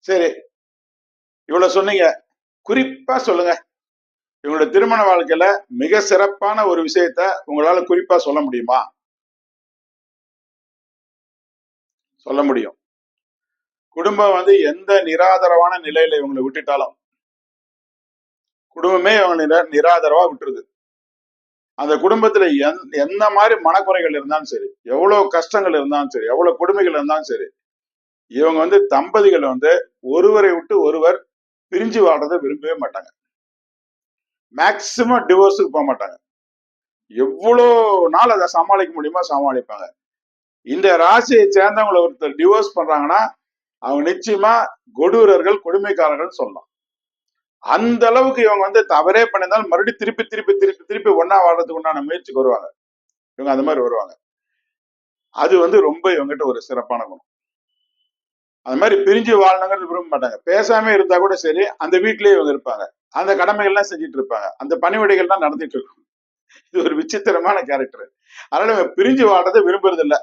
சரி, இவ்வளவு சொன்னீங்க. குறிப்பா சொல்லுங்க. இவங்களோட திருமண வாழ்க்கையில மிக சிறப்பான ஒரு விஷயத்த உங்களால குறிப்பா சொல்ல முடியுமா? சொல்ல முடியும். குடும்பம் வந்து எந்த நிராதரவான நிலையில இவங்களை விட்டுட்டாலும், குடும்பமே இவங்களை நிராதரவா விட்டுருது. அந்த குடும்பத்துல எந்த மாதிரி மனக்குறைகள் இருந்தாலும் சரி, எவ்வளவு கஷ்டங்கள் இருந்தாலும் சரி, எவ்வளவு கொடுமைகள் இருந்தாலும் சரி, இவங்க வந்து தம்பதிகள் வந்து ஒருவரை விட்டு ஒருவர் பிரிஞ்சு வாழ்றதை விரும்பவே மாட்டாங்க. மேக்சிமம் டிவோர்ஸுக்கு போக மாட்டாங்க. எவ்வளவு நாள் அதை சமாளிக்க முடியுமோ சமாளிப்பாங்க. இந்த ராசியை சேர்ந்தவங்களை ஒருத்தர் டிவோர்ஸ் பண்றாங்கன்னா அவங்க நிச்சயமா கொடூரர்கள், கொடுமைக்காரர்கள் சொல்லலாம். அந்த அளவுக்கு இவங்க வந்து தவறே பண்ணியிருந்தாலும் மறுபடியும் திருப்பி திருப்பி திருப்பி திருப்பி ஒன்னா வாழ்றதுக்கு உண்டான முயற்சிக்கு வருவாங்க. இவங்க அந்த மாதிரி வருவாங்க. அது வந்து ரொம்ப இவங்ககிட்ட ஒரு சிறப்பான குணம். அது மாதிரி பிரிஞ்சு வாழணுங்கிறது விரும்ப மாட்டாங்க. பேசாம இருந்தா கூட சரி, அந்த வீட்லயே இவங்க இருப்பாங்க. அந்த கடமைகள்லாம் செஞ்சுட்டு இருப்பாங்க. அந்த பணிவிடைகள்லாம் நடந்துட்டு இருக்கும். இது ஒரு விசித்திரமான கேரக்டர். அதனால இவங்க பிரிஞ்சு வாழ்றதை விரும்புறது இல்ல.